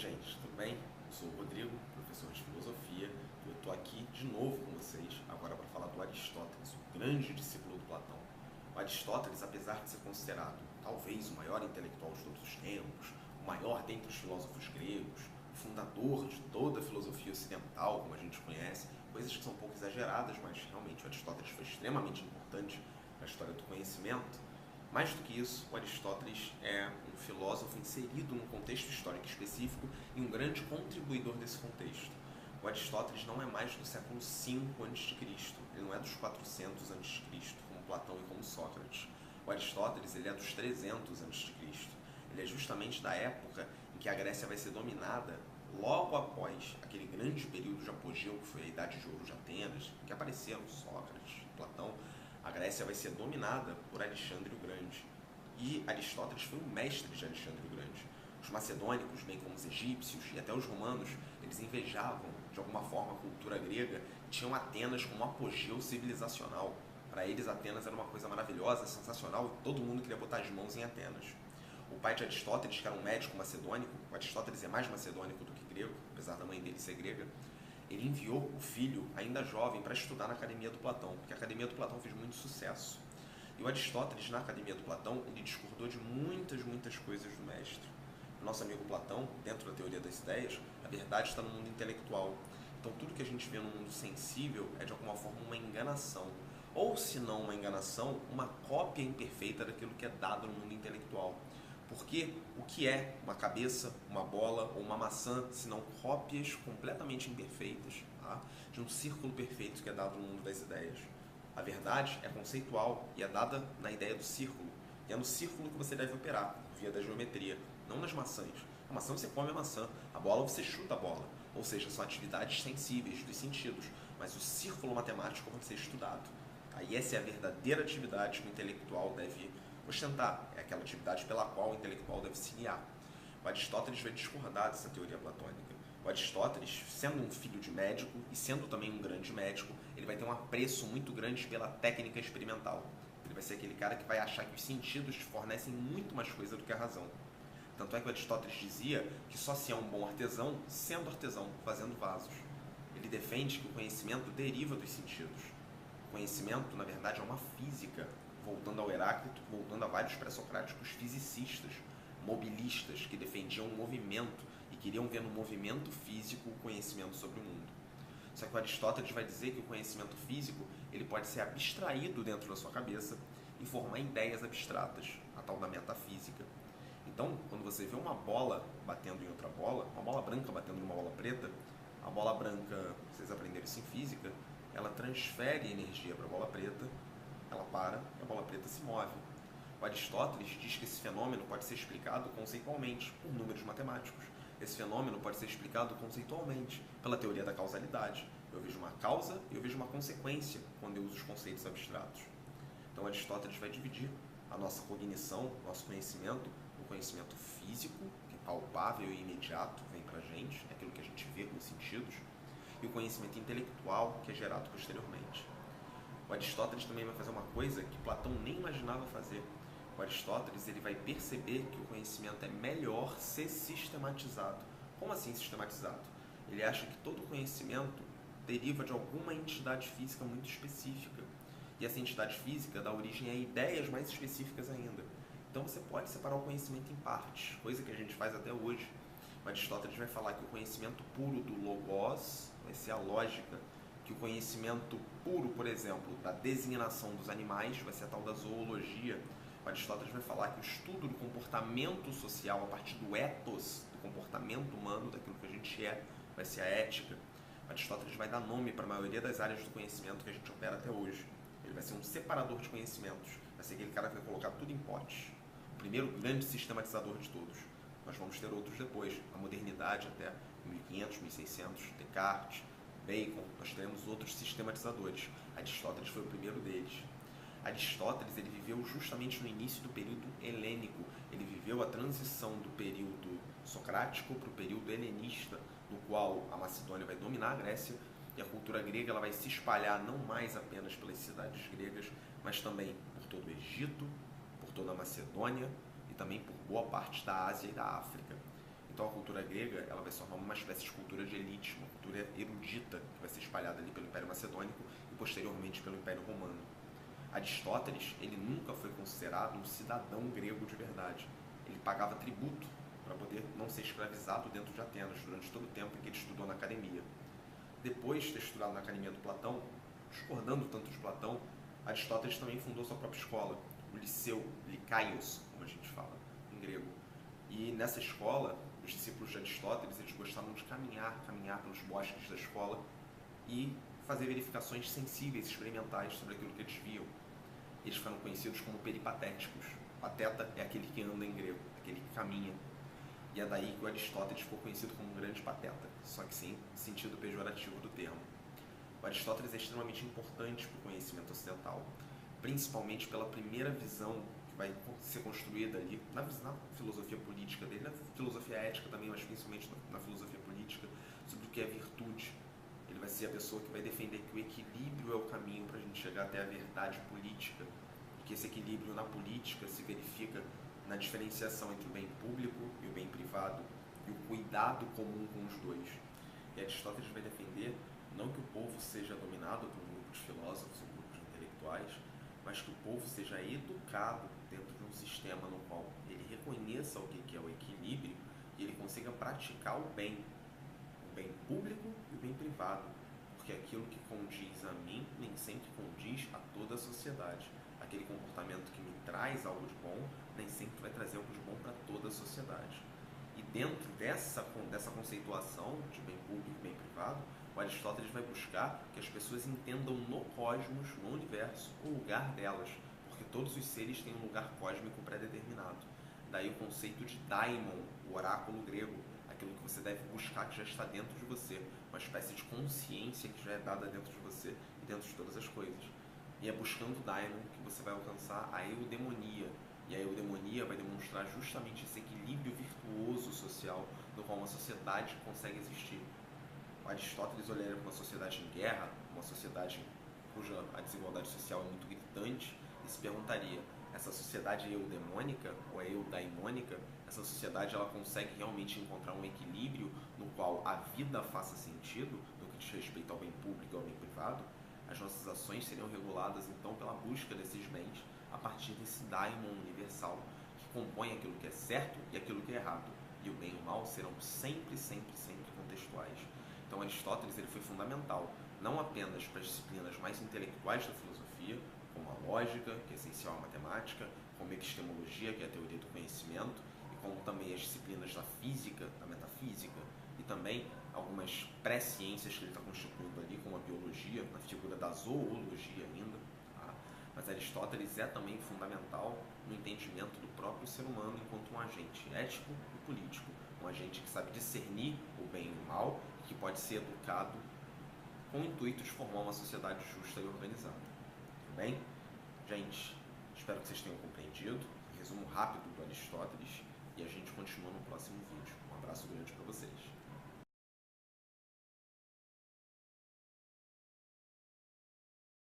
gente, tudo bem? Eu sou o Rodrigo, professor de filosofia, e eu estou aqui de novo com vocês, agora para falar do Aristóteles, o grande discípulo do Platão. O Aristóteles, apesar de ser considerado talvez o maior intelectual de todos os tempos, o maior dentre os filósofos gregos, o fundador de toda a filosofia ocidental, como a gente conhece, coisas que são um pouco exageradas, mas realmente o Aristóteles foi extremamente importante na história do conhecimento. Mais do que isso, o Aristóteles é um filósofo inserido num contexto histórico específico e um grande contribuidor desse contexto. O Aristóteles não é mais do século V a.C., ele não é dos 400 a.C., como Platão e como Sócrates. O Aristóteles ele é dos 300 a.C., ele é justamente da época em que a Grécia vai ser dominada logo após aquele grande período de apogeu que foi a Idade de Ouro de Atenas, em que apareceram Sócrates, Platão. A Grécia vai ser dominada por Alexandre o Grande. E Aristóteles foi o mestre de Alexandre o Grande. Os macedônicos, bem como os egípcios e até os romanos, eles invejavam, de alguma forma, a cultura grega, tinham Atenas como um apogeu civilizacional. Para eles, Atenas era uma coisa maravilhosa, sensacional, e todo mundo queria botar as mãos em Atenas. O pai de Aristóteles, que era um médico macedônico, o Aristóteles é mais macedônico do que grego, apesar da mãe dele ser grega, ele enviou o filho, ainda jovem, para estudar na Academia do Platão, porque a Academia do Platão fez muito sucesso. E o Aristóteles, na Academia do Platão, ele discordou de muitas coisas do mestre. O nosso amigo Platão, dentro da teoria das ideias, a verdade está no mundo intelectual. Então tudo que a gente vê no mundo sensível é de alguma forma uma enganação. Ou, se não uma enganação, uma cópia imperfeita daquilo que é dado no mundo intelectual. Porque o que é uma cabeça, uma bola ou uma maçã, se não cópias completamente imperfeitas, tá? De um círculo perfeito que é dado no mundo das ideias. A verdade é conceitual e é dada na ideia do círculo. E é no círculo que você deve operar, via da geometria, não nas maçãs. A maçã você come a maçã, a bola você chuta a bola. Ou seja, são atividades sensíveis dos sentidos, mas o círculo matemático vai ser estudado. Aí essa é a verdadeira atividade que o intelectual deve ostentar, é aquela atividade pela qual o intelectual deve se guiar. O Aristóteles vai discordar dessa teoria platônica. O Aristóteles, sendo um filho de médico e sendo também um grande médico, ele vai ter um apreço muito grande pela técnica experimental. Ele vai ser aquele cara que vai achar que os sentidos fornecem muito mais coisa do que a razão. Tanto é que o Aristóteles dizia que só se é um bom artesão sendo artesão, fazendo vasos. Ele defende que o conhecimento deriva dos sentidos. O conhecimento, na verdade, é uma física, voltando ao Heráclito, voltando a vários pré-socráticos fisicistas, mobilistas, que defendiam o movimento e queriam ver no movimento físico o conhecimento sobre o mundo. Só que o Aristóteles vai dizer que o conhecimento físico ele pode ser abstraído dentro da sua cabeça e formar ideias abstratas, a tal da metafísica. Então, quando você vê uma bola batendo em outra bola, uma bola branca batendo em uma bola preta, a bola branca, vocês aprenderam isso em física, ela transfere energia para a bola preta, ela para e a bola preta se move. O Aristóteles diz que esse fenômeno pode ser explicado conceitualmente por números matemáticos. Esse fenômeno pode ser explicado conceitualmente pela teoria da causalidade. Eu vejo uma causa e eu vejo uma consequência quando eu uso os conceitos abstratos. Então Aristóteles vai dividir a nossa cognição, nosso conhecimento, o conhecimento físico, que é palpável e imediato, vem pra gente, é aquilo que a gente vê com os sentidos, e o conhecimento intelectual, que é gerado posteriormente. O Aristóteles também vai fazer uma coisa que Platão nem imaginava fazer. O Aristóteles ele vai perceber que o conhecimento é melhor ser sistematizado. Como assim sistematizado? Ele acha que todo conhecimento deriva de alguma entidade física muito específica. E essa entidade física dá origem a ideias mais específicas ainda. Então você pode separar o conhecimento em partes, coisa que a gente faz até hoje. O Aristóteles vai falar que o conhecimento puro do logos vai ser a lógica, que o conhecimento puro, por exemplo, da designação dos animais vai ser a tal da zoologia. O Aristóteles vai falar que o estudo do comportamento social a partir do ethos, do comportamento humano, daquilo que a gente é, vai ser a ética. O Aristóteles vai dar nome para a maioria das áreas do conhecimento que a gente opera até hoje. Ele vai ser um separador de conhecimentos, vai ser aquele cara que vai colocar tudo em potes. O primeiro grande sistematizador de todos. Nós vamos ter outros depois, a modernidade até 1500, 1600, Descartes, Bacon, nós teremos outros sistematizadores. Aristóteles foi o primeiro deles. Aristóteles ele viveu justamente no início do período helênico. Ele viveu a transição do período socrático para o período helenista, no qual a Macedônia vai dominar a Grécia e a cultura grega ela vai se espalhar não mais apenas pelas cidades gregas, mas também por todo o Egito, por toda a Macedônia e também por boa parte da Ásia e da África. Então a cultura grega ela vai se tornar uma espécie de cultura de elite, uma cultura erudita que vai ser espalhada ali pelo Império Macedônico e posteriormente pelo Império Romano. Aristóteles, ele nunca foi considerado um cidadão grego de verdade. Ele pagava tributo para poder não ser escravizado dentro de Atenas durante todo o tempo em que ele estudou na academia. Depois de ter estudado na academia do Platão, discordando tanto de Platão, Aristóteles também fundou sua própria escola, o Liceu, Likaios, como a gente fala em grego. E nessa escola, os discípulos de Aristóteles, eles gostavam de caminhar pelos bosques da escola e fazer verificações sensíveis, experimentais sobre aquilo que eles viam. Eles foram conhecidos como peripatéticos. Pateta é aquele que anda em grego, aquele que caminha. E é daí que o Aristóteles ficou conhecido como um grande pateta, só que sem sentido pejorativo do termo. O Aristóteles é extremamente importante para o conhecimento ocidental, principalmente pela primeira visão que vai ser construída ali na filosofia política dele, na filosofia ética também, mas principalmente na filosofia política, sobre o que é virtude. Ele vai ser a pessoa que vai defender que o equilíbrio é o caminho para a gente chegar até a verdade política, e que esse equilíbrio na política se verifica na diferenciação entre o bem público e o bem privado, e o cuidado comum com os dois. E Aristóteles vai defender não que o povo seja dominado por um grupo de filósofos, um grupo de intelectuais, mas que o povo seja educado dentro de um sistema no qual ele reconheça o que é o equilíbrio e ele consiga praticar o bem público e o bem privado, porque aquilo que condiz a mim nem sempre condiz a toda a sociedade. Aquele comportamento que me traz algo de bom nem sempre vai trazer algo de bom para toda a sociedade. E dentro dessa conceituação de bem público e bem privado, o Aristóteles vai buscar que as pessoas entendam no cosmos, no universo, o lugar delas, porque todos os seres têm um lugar cósmico pré-determinado. Daí o conceito de daimon, o oráculo grego, aquilo que você deve buscar que já está dentro de você, uma espécie de consciência que já é dada dentro de você e dentro de todas as coisas. E é buscando o daimon que você vai alcançar a eudemonia. E a eudemonia vai demonstrar justamente esse equilíbrio virtuoso social no qual uma sociedade consegue existir. O Aristóteles olharia para uma sociedade em guerra, uma sociedade cuja a desigualdade social é muito gritante, e se perguntaria, essa sociedade é eudemônica ou é eudaimônica? Essa sociedade ela consegue realmente encontrar um equilíbrio no qual a vida faça sentido no que diz respeito ao bem público e ao bem privado? As nossas ações seriam reguladas então pela busca desses bens a partir desse daimon universal que compõe aquilo que é certo e aquilo que é errado. E o bem e o mal serão sempre contextuais. Então Aristóteles ele foi fundamental, não apenas para as disciplinas mais intelectuais da filosofia, como a lógica, que é essencial à matemática, como a epistemologia, que é a teoria do conhecimento, e como também as disciplinas da física, da metafísica, e também algumas pré-ciências que ele está constituindo ali, como a biologia, na figura da zoologia ainda. Tá? Mas Aristóteles é também fundamental no entendimento do próprio ser humano enquanto um agente ético e político, um agente que sabe discernir o bem e o mal, e que pode ser educado com o intuito de formar uma sociedade justa e organizada. Tudo bem? Gente, espero que vocês tenham compreendido. Resumo rápido do Aristóteles.